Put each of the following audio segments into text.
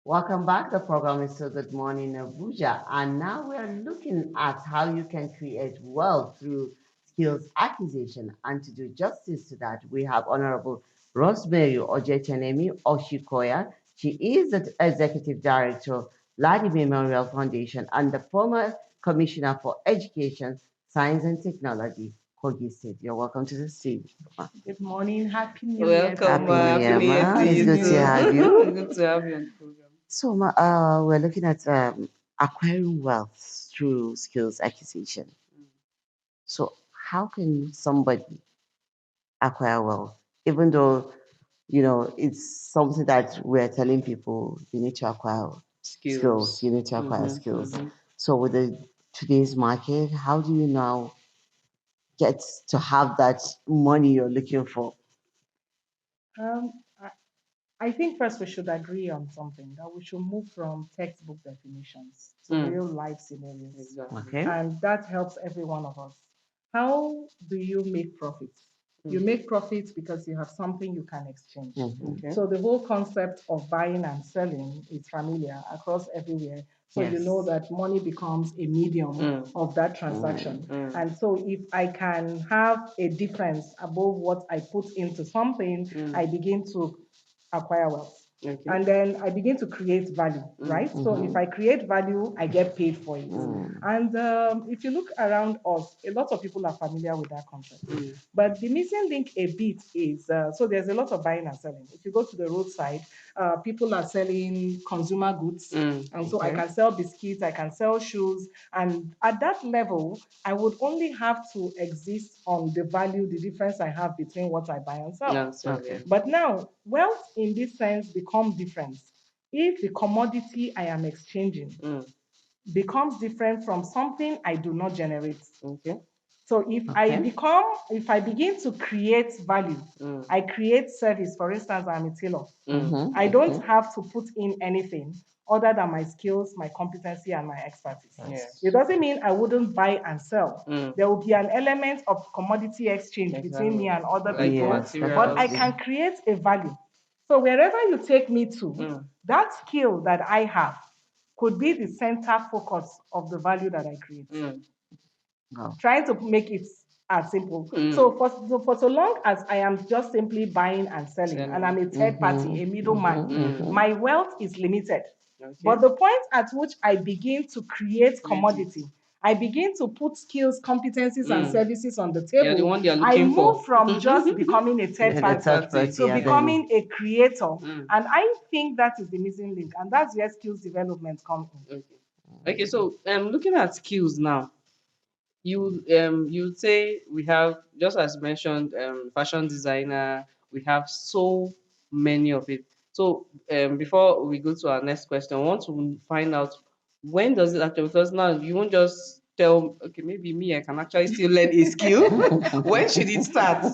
Welcome back. The program is So Good Morning Abuja. And now we're looking at how you can create wealth through skills acquisition. And to do justice to that, we have Honorable Rosemary OJOCHENEMI OSIKOYA. She is the Executive Director, LADI Memorial Foundation, and the former Commissioner for Education, Science and Technology, Kogi State. You're welcome to the stage. Good morning. Happy New Year. Welcome, Happy New Year, happy New Year ma. to It's you good to too. have you. Good to have you on the program. So, we're looking at acquiring wealth through skills acquisition. So, how can somebody acquire wealth, even though it's something that we're telling people you need to acquire skills, you need to acquire skills. So, with the today's market, how do you now get to have that money you're looking for? Um, I, I think first we should agree on something that we should move from textbook definitions to real life scenarios. Exactly. Okay. And that helps every one of us. How do you make profits? You make profits because you have something you can exchange. Okay. So the whole concept of buying and selling is familiar across everywhere. So you Yes. know that money becomes a medium of that transaction. And so if I can have a difference above what I put into something, I begin to acquire wealth. Okay. And then I begin to create value, right? So if I create value, I get paid for it. And if you look around us, a lot of people are familiar with that concept. But the missing link a bit is so there's a lot of buying and selling. If you go to the roadside, people are selling consumer goods. And so I can sell biscuits, I can sell shoes. And at that level, I would only have to exist on the value, the difference I have between what I buy and sell. Okay. But now, wealth in this sense becomes different if the commodity I am exchanging becomes different from something I do not generate. Okay. So if I begin to create value, I create service. For instance, I'm a tailor. I don't have to put in anything other than my skills, my competency, and my expertise. Yes. It doesn't mean I wouldn't buy and sell. There will be an element of commodity exchange between me and other Like people, materials. but I can create a value. So wherever you take me to, that skill that I have could be the center focus of the value that I create. Wow. Trying to make it as simple. So for so long as I am just simply buying and selling, and I'm a third party, a middleman, my wealth is limited. Okay. But the point at which I begin to create commodity, I begin to put skills, competencies, and services on the table. the one they are I looking move for. from just becoming a third party to becoming a creator. And I think that is the missing link. And that's where skills development comes in. Okay, so looking at skills now, you say we have, just as mentioned, fashion designer, we have so many of it. So before we go to our next question, I want to find out, when does it actually, because now you won't just tell, okay, maybe me, I can actually still learn a skill. When should it start?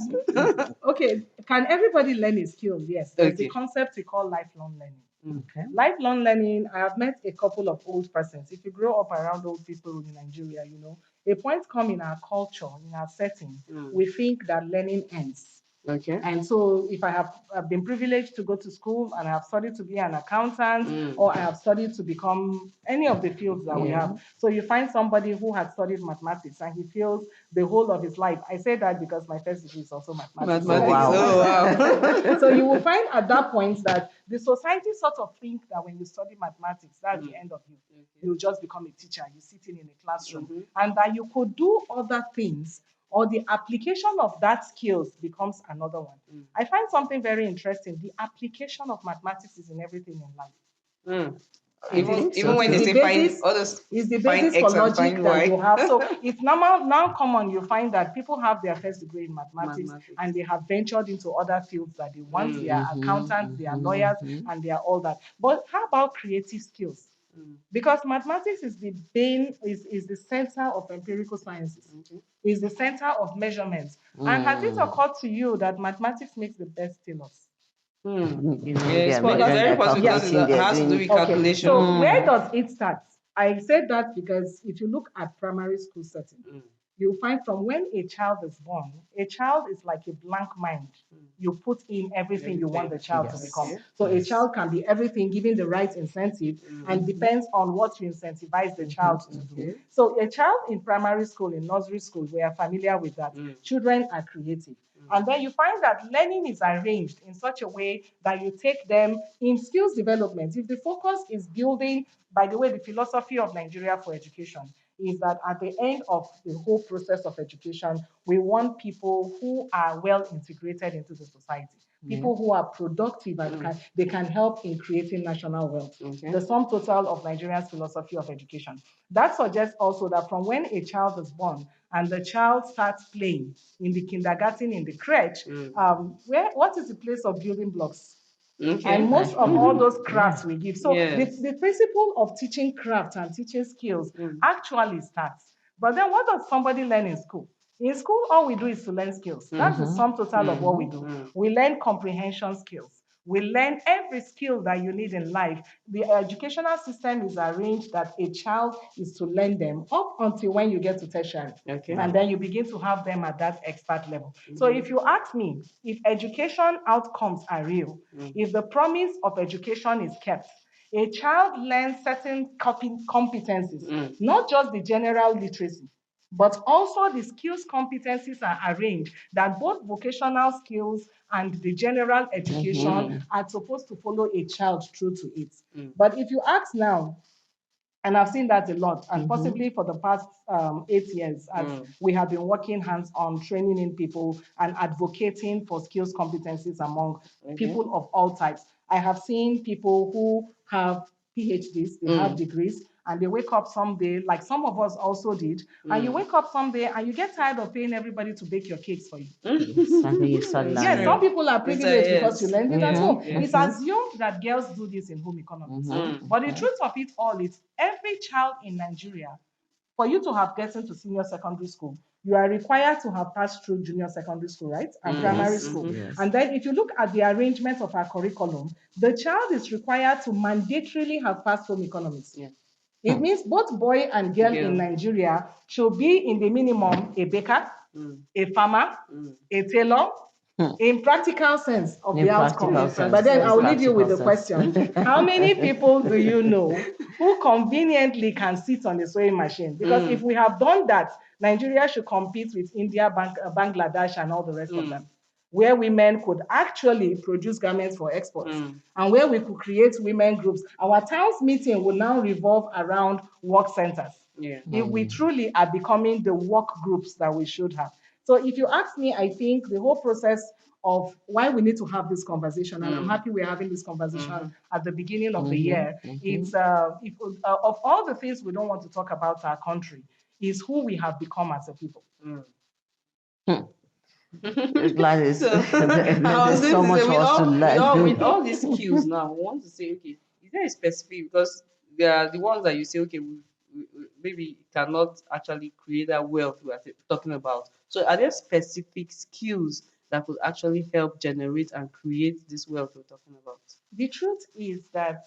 Okay, can everybody learn a skill? Yes, there's a Okay. concept we call lifelong learning. Okay. Lifelong learning, I have met a couple of old persons. If you grow up around old people in Nigeria, you know, a point come in our culture, in our setting, we think that learning ends. Okay. And so if I've been privileged to go to school and I have studied to be an accountant, or I have studied to become any of the fields that we have. So you find somebody who has studied mathematics and he feels the whole of his life. I say that because my first degree is also mathematics. Wow. So you will find at that point that the society sort of think that when you study mathematics, that's the end of you. You'll just become a teacher, you're sitting in a classroom, and that you could do other things, or the application of that skills becomes another one. I find something very interesting. The application of mathematics is in everything in life. Even when they say find others, is the find basis for X and logic find that Y. you have. So it's normal now common, you find that people have their first degree in mathematics and they have ventured into other fields that they want. They are accountants, they are lawyers, and they are all that. But how about creative skills? Because mathematics is the is the center of empirical sciences, is the center of measurements. And has it occurred to you that mathematics makes the best tailors? It's very possible because it has to do with calculation. So where does it start? I said that because if you look at primary school setting, you find from when a child is born, a child is like a blank mind. You put in everything you want the child to become. So a child can be everything given the right incentive, and depends on what you incentivize the child to do. So a child in primary school, in nursery school, we are familiar with that. Children are creative. And then you find that learning is arranged in such a way that you take them in skills development. If the focus is building, by the way, the philosophy of Nigeria for education is that at the end of the whole process of education, we want people who are well integrated into the society, people who are productive and they can help in creating national wealth. The sum total of Nigeria's philosophy of education. That suggests also that from when a child is born and the child starts playing in the kindergarten, in the crèche, what is the place of building blocks? And most of all those crafts we give. So the principle of teaching craft and teaching skills actually starts. But then what does somebody learn in school? In school, all we do is to learn skills. That's the sum total of what we do. We learn comprehension skills. We learn every skill that you need in life. The educational system is arranged that a child is to learn them up until when you get to tertiary. And then you begin to have them at that expert level. So if you ask me, if education outcomes are real, if the promise of education is kept, a child learns certain competencies, not just the general literacy, but also the skills competencies are arranged that both vocational skills and the general education are supposed to follow a child through to it. But if you ask now, and I've seen that a lot, and possibly for the past 8 years, as we have been working hands on training in people and advocating for skills competencies among people of all types. I have seen people who have PhDs, they have degrees, and they wake up someday, like some of us also did, and you wake up someday and you get tired of paying everybody to bake your cakes for you. Yes, some people are privileged because you learned it at home. It's assumed that girls do this in home economics. But the truth of it all is every child in Nigeria, for you to have gotten to senior secondary school, you are required to have passed through junior secondary school, right? And primary school. And then if you look at the arrangement of our curriculum, the child is required to mandatorily have passed home economics. It means both boy and girl in Nigeria should be in the minimum a baker, a farmer, a tailor, in practical sense of the outcome. But then I'll leave you with the question. How many people do you know who conveniently can sit on a sewing machine? Because if we have done that, Nigeria should compete with India, Bangladesh, and all the rest of them, where women could actually produce garments for exports, and where we could create women groups. Our town's meeting will now revolve around work centers. If we truly are becoming the work groups that we should have. So if you ask me, I think the whole process of why we need to have this conversation, and I'm happy we're having this conversation at the beginning of the year, it's of all the things we don't want to talk about our country, is who we have become as a people. Gladys, there's so much for us to learn. With all these skills now, we want to say, okay, is there a specific, because there are the ones that you say, okay, we maybe cannot actually create that wealth we are talking about. So are there specific skills that could actually help generate and create this wealth we're talking about? The truth is that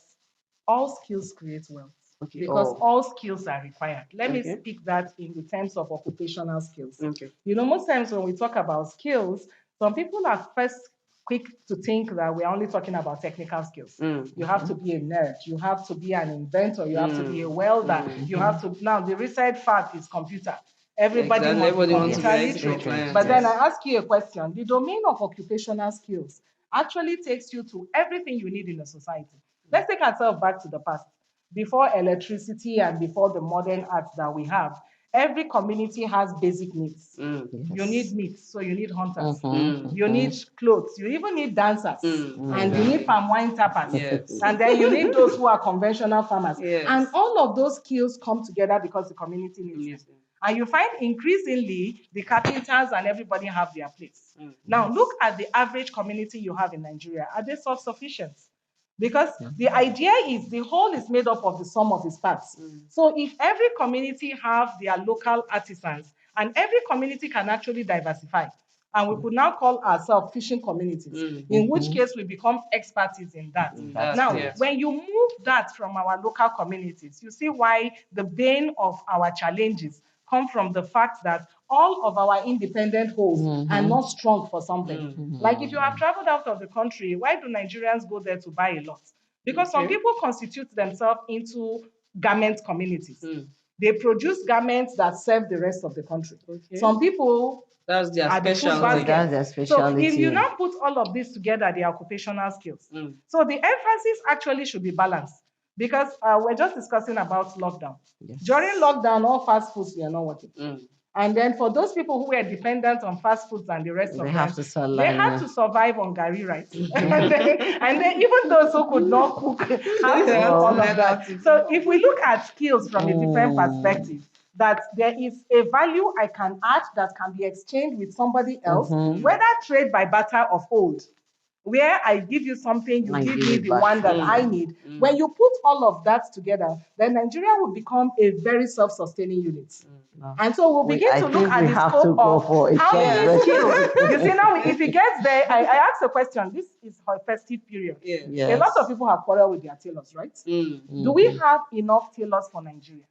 all skills create wealth. Because all skills are required. Let me speak that in the terms of occupational skills. You know, most times when we talk about skills, some people are first quick to think that we're only talking about technical skills. You have to be a nerd, you have to be an inventor, you have to be a welder, you have to, now the recent fact is computer. Everybody wants to be literate. But then I ask you a question. The domain of occupational skills actually takes you to everything you need in a society. Let's take ourselves back to the past. Before electricity and before the modern art that we have, every community has basic needs. You need meat, so you need hunters. You need clothes. You even need dancers. And you need palm wine tappers. And then you need those who are conventional farmers. And all of those skills come together because the community needs it. And you find increasingly the carpenters and everybody have their place. Now look at the average community you have in Nigeria. Are they self-sufficient? Because the idea is the whole is made up of the sum of its parts. So if every community have their local artisans, and every community can actually diversify, and we could now call ourselves fishing communities, in which case we become experts in that. Now, when you move that from our local communities, you see why the bane of our challenges come from the fact that all of our independent hosts are not strong for something. Like if you have traveled out of the country, why do Nigerians go there to buy a lot? Because some people constitute themselves into garment communities. They produce garments that serve the rest of the country. Some people that's their are the food specialty. basket. That's their specialty. So if you now put all of this together, the occupational skills. So the emphasis actually should be balanced because we're just discussing about lockdown. Yes. During lockdown, all fast foods were not working. And then for those people who were dependent on fast foods and the rest of them, they had to survive on gari rice. and then even those who could not cook had to do all of that. So if we look at skills from a different perspective, that there is a value I can add that can be exchanged with somebody else, whether trade by barter of old, where I give you something, you give me the one that I need. When you put all of that together, then Nigeria will become a very self-sustaining unit. And so we'll begin to look at the scope of how many skills. You see, now if it gets there, I asked a question. This is a festive period. Yes. A lot of people have quarreled with their tailors, right? Do we have enough tailors for Nigeria?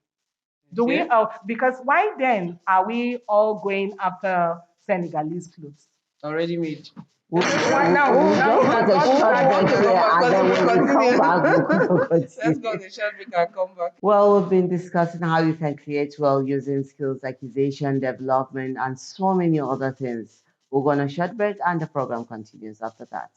Do we? Because why then are we all going after Senegalese clothes? Already made. Let's go on the short break and come back. Well, we've been discussing how you can create wealth using skills acquisition, development, and so many other things. We're going to short break and the program continues after that.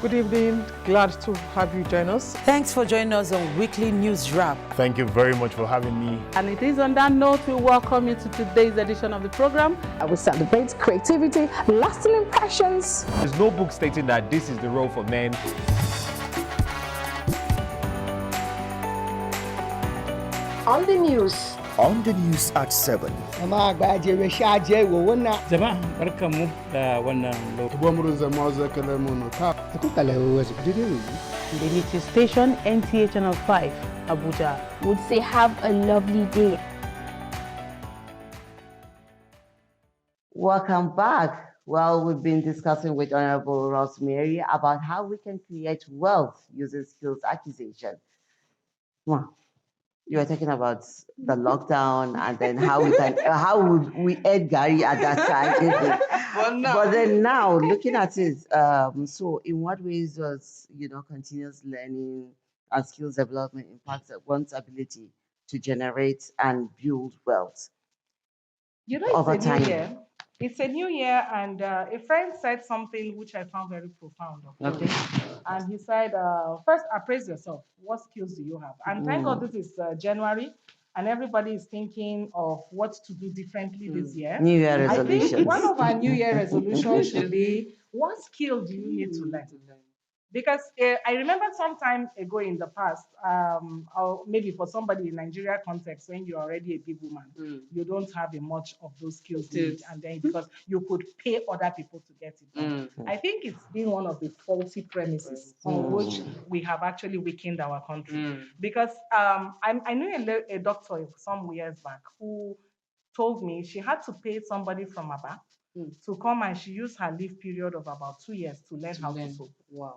Good evening. Glad to have you join us. Thanks for joining us on Weekly News Wrap. Thank you very much for having me. And it is on that note we welcome you to today's edition of the program. I will celebrate creativity, lasting impressions. There's no book stating that this is the role for men. On the news. On the news at 7. The latest station, NTA Channel 5, Abuja. Would say have a lovely day. Welcome back. Well, we've been discussing with Honorable Rosemary about how we can create wealth using skills acquisition. Well, you were talking about the lockdown and then how would we add Gary at that time? But then now looking at it, so in what ways does continuous learning and skills development impact one's ability to generate and build wealth over time? It's a new year, and a friend said something which I found very profound. Okay. And he said, first, appraise yourself. What skills do you have? And thank God this is January, and everybody is thinking of what to do differently this year. New Year resolutions. I think one of our New Year resolutions should be, what skill do you need to learn? Because I remember some time ago in the past, or maybe for somebody in Nigeria context, when you're already a big woman, you don't have much of those skills, and then because you could pay other people to get it done. I think it's been one of the faulty premises on which we have actually weakened our country. Because I knew a doctor some years back who told me she had to pay somebody from Aba to come, and she used her leave period of about 2 years to learn how to sew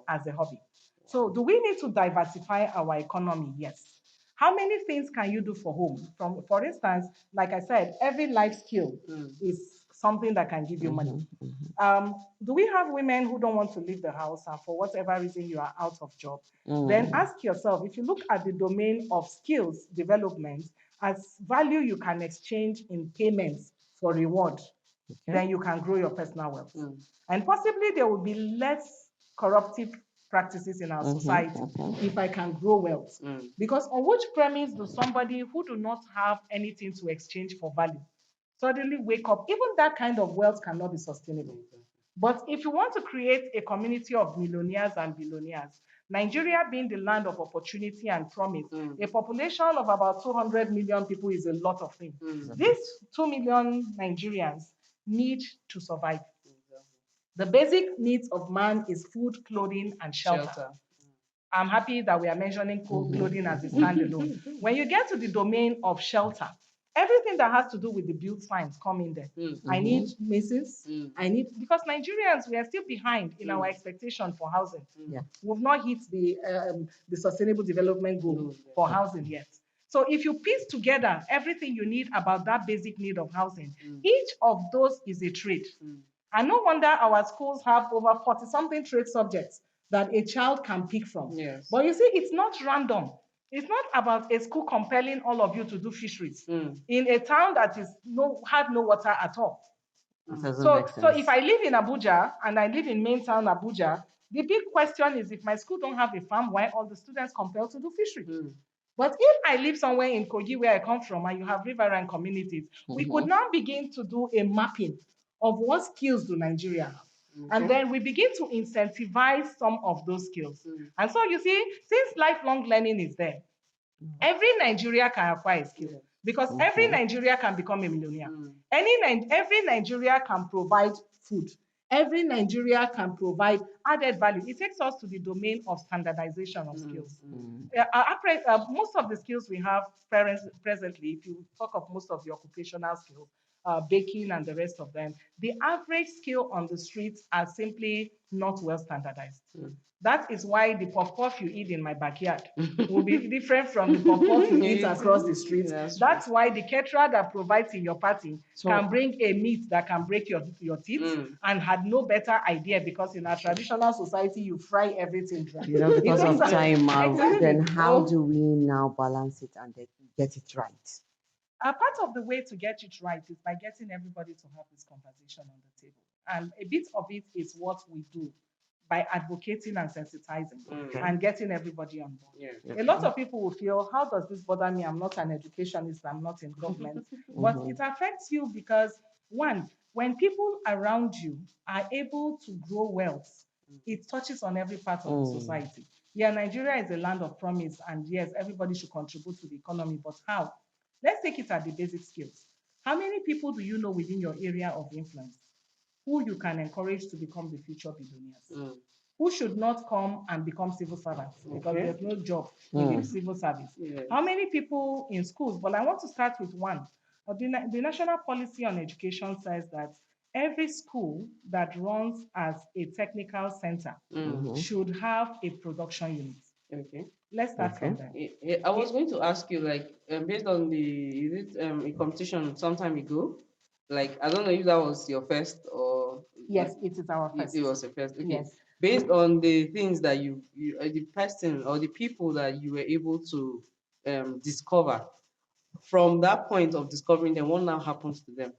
as a hobby. So do we need to diversify our economy? Yes. How many things can you do for home? For instance, like I said, every life skill is something that can give you money. Do we have women who don't want to leave the house and for whatever reason you are out of job? Then ask yourself, if you look at the domain of skills development as value you can exchange in payments for reward, then you can grow your personal wealth. And possibly there will be less corruptive practices in our society if I can grow wealth. Because on which premise do somebody who do not have anything to exchange for value suddenly wake up? Even that kind of wealth cannot be sustainable. But if you want to create a community of millionaires and billionaires, Nigeria being the land of opportunity and promise, a population of about 200 million people is a lot of things. These 2 million Nigerians need to survive. The basic needs of man is food, clothing, and shelter. I'm happy that we are mentioning clothing as a standalone. When you get to the domain of shelter, Everything that has to do with the build signs come in there. I need masons. I need, because Nigerians, we are still behind in our expectation for housing. We've not hit the sustainable development goal for housing yet. So if you piece together everything you need about that basic need of housing, each of those is a trade. And no wonder our schools have over 40-something trade subjects that a child can pick from. Yes. But you see, it's not random. It's not about a school compelling all of you to do fisheries in a town that had no water at all. So if I live in Abuja and I live in main town Abuja, the big question is, if my school don't have a farm, why all the students compelled to do fishery? But if I live somewhere in Kogi, where I come from, and you have riverine communities, we could now begin to do a mapping of what skills do Nigeria have. And then we begin to incentivize some of those skills. And so you see, since lifelong learning is there, every Nigeria can acquire a skill, because every Nigeria can become a millionaire. Every Nigeria can provide food. Every Nigeria can provide added value. It takes us to the domain of standardization of skills. Most of the skills we have presently, if you talk of most of the occupational skills, baking and the rest of them, the average skill on the streets are simply not well standardized. That is why the puff-puff you eat in my backyard will be different from the puff-puff you eat across the street. That's why the caterer that provides in your party can bring a meat that can break your teeth and had no better idea, because in our traditional society, you fry everything dry. Because of time, then how do we now balance it and get it right? A part of the way to get it right is by getting everybody to have this conversation on the table. And a bit of it is what we do by advocating and sensitizing and getting everybody on board. A lot of people will feel, how does this bother me? I'm not an educationist, I'm not in government. But it affects you because, one, when people around you are able to grow wealth, it touches on every part of the society. Yeah, Nigeria is a land of promise, and yes, everybody should contribute to the economy, but how? Let's take it at the basic skills. How many people do you know within your area of influence who you can encourage to become the future billionaires? Who should not come and become civil servants because there's no job in the civil service? How many people in schools? Well, I want to start with one. The National Policy on Education says that every school that runs as a technical center should have a production unit. Let's start from there. I was going to ask you, like, based on a competition some time ago, like, I don't know if that was your first or... Yes, it is our first. It was a first, okay. Yes. Based on the things that the person or the people that you were able to discover, from that point of discovering them, what now happens to them?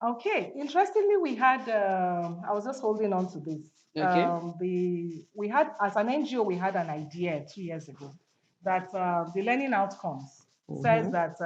Okay, interestingly, we had, I was just holding on to this. We had, as an NGO, we had an idea 2 years ago that the learning outcomes says that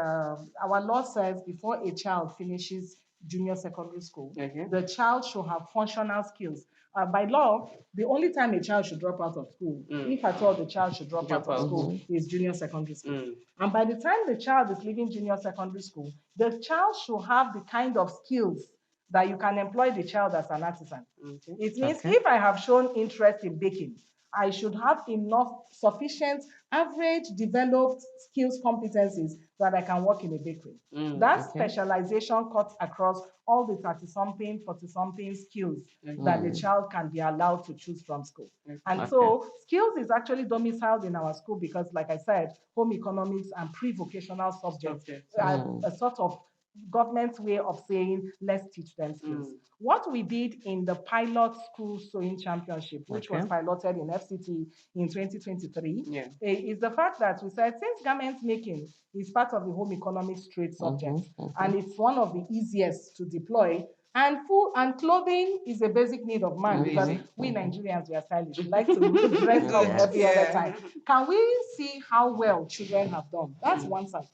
our law says before a child finishes junior secondary school, the child should have functional skills. By law, the only time a child should drop out of school, if at all the child should drop out of school, is junior secondary school. And by the time the child is leaving junior secondary school, the child should have the kind of skills that you can employ the child as an artisan. It means if I have shown interest in baking, I should have enough sufficient average developed skills competencies that I can work in a bakery. That specialization cuts across all the 30-something, 40-something skills that the child can be allowed to choose from school. And so skills is actually domiciled in our school because, like I said, home economics and pre-vocational subjects are a sort of government's way of saying, let's teach them skills. What we did in the pilot school sewing championship, which was piloted in FCT in 2023, is the fact that we said, since garment making is part of the home economics trade subject, and it's one of the easiest to deploy, and food and clothing is a basic need of man, because we Nigerians, we are stylish. We like to dress up every other time. Can we see how well children have done? That's one side.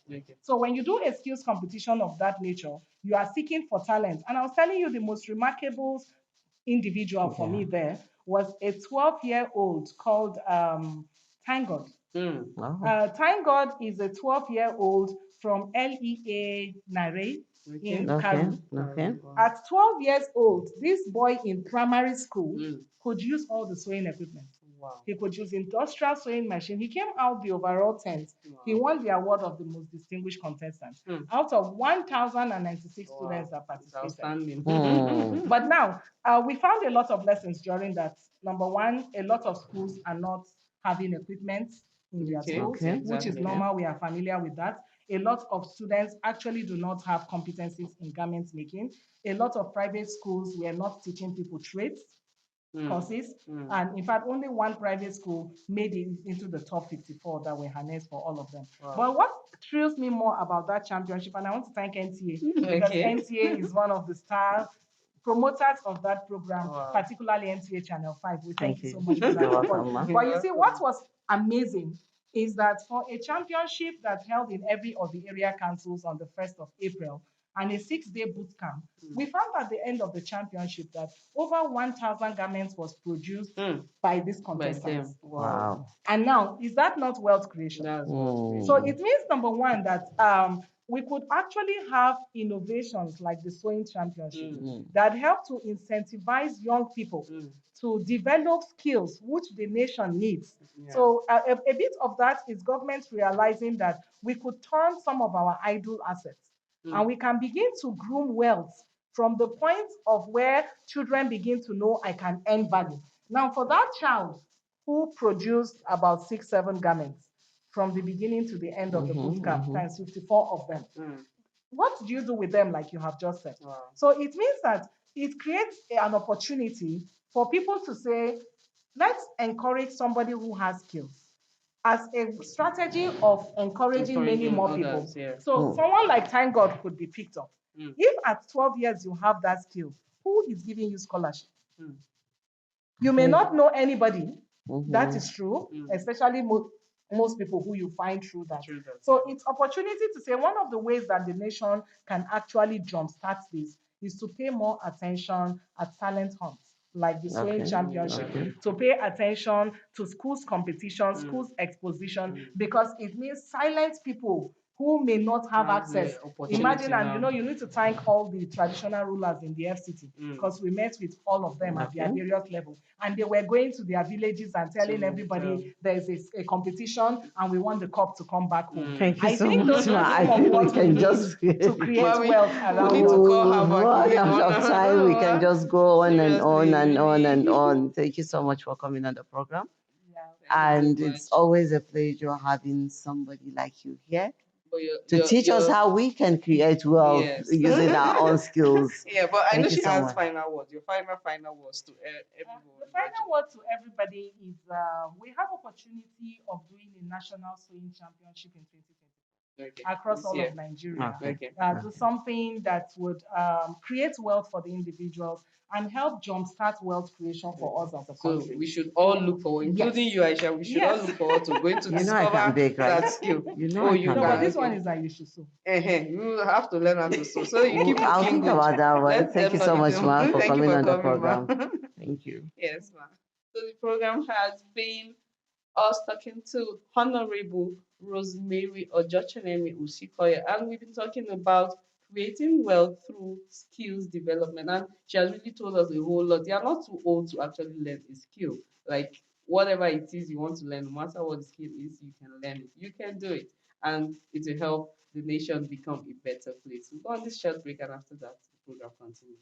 So when you do a skills competition of that nature, you are seeking for talent. And I was telling you, the most remarkable individual for me there was a 12-year-old called Thank God. Thank God is a 12-year-old from LEA Nare in Karu. At 12 years old, this boy in primary school could use all the sewing equipment. Wow. He could use industrial sewing machine. He came out the overall 10th. Wow. He won the award of the most distinguished contestant out of 1,096 students that participated. Outstanding. But now, we found a lot of lessons during that. Number one, a lot of schools are not having equipment in their schools, which is normal. We are familiar with that. A lot of students actually do not have competencies in garment making. A lot of private schools were not teaching people trades courses. And in fact, only one private school made it into the top 54 that were harnessed for all of them. Wow. But what thrills me more about that championship, and I want to thank NTA, because NTA is one of the star promoters of that program, particularly NTA Channel 5. We thank you so much for that support. But you see, what was amazing is that for a championship that held in every of the area councils on the 1st of April, and a 6-day boot camp, we found at the end of the championship that over 1,000 garments was produced by these contestants. Wow. And now, is that not wealth creation? So it means, number one, that we could actually have innovations like the sewing championship that help to incentivize young people to develop skills which the nation needs. So a bit of that is government realizing that we could turn some of our idle assets and we can begin to groom wealth from the point of where children begin to know I can earn value. Now, for that child who produced about 6-7 garments from the beginning to the end of the boot camp, times 54 of them, what do you do with them, like you have just said? So it means that it creates an opportunity for people to say, let's encourage somebody who has skills as a strategy of encouraging many more people. So someone like Thank God could be picked up. If at 12 years you have that skill, who is giving you scholarship? You may not know anybody. That is true, especially most people who you find through that. So it's opportunity to say one of the ways that the nation can actually jumpstart this is to pay more attention at talent hunts, like the sewing championship, to pay attention to schools competition, schools exposition, because it means silent people who may not have access. Imagine, and you need to thank all the traditional rulers in the FCT, because we met with all of them at their various levels, and they were going to their villages and telling everybody there's a competition and we want the cup to come back home. Thank you I so think much, those ma. are I some of think we what can we just need to create wealth around need to call us. her back again. Run out of time. We can just go on and on and on and Seriously. on. Thank you so much for coming on the program. Thank you And so it's much. always a pleasure having somebody like you here But to teach us how we can create wealth using our own skills. Yeah, but I know Thank you she so has much. final words. Your final words to everyone. The final word to everybody is we have opportunity of doing a national sewing championship in 2020 across all of Nigeria. Do something that would create wealth for the individuals and help jumpstart wealth creation for us as a country. So we should all look forward, including you, Aisha. We should all look forward to going to discover I can bake, right? that skill. You know I can No, bake. but this one is that you should sew. You have to learn how to sew. So you keep I'll looking think good. about that one. Let Thank you them so know much, you ma, do. for Thank you coming for on the coming, program. ma. Thank you. Yes, ma'am. So the program has been us talking to Honorable Rosemary OJOCHENEMI Usikoya, and we've been talking about creating wealth through skills development. And she has really told us a whole lot. You are not too old to actually learn a skill. Like whatever it is you want to learn, no matter what the skill is, you can learn it. You can do it, and it will help the nation become a better place. We'll go on this short break, and after that, the program continues.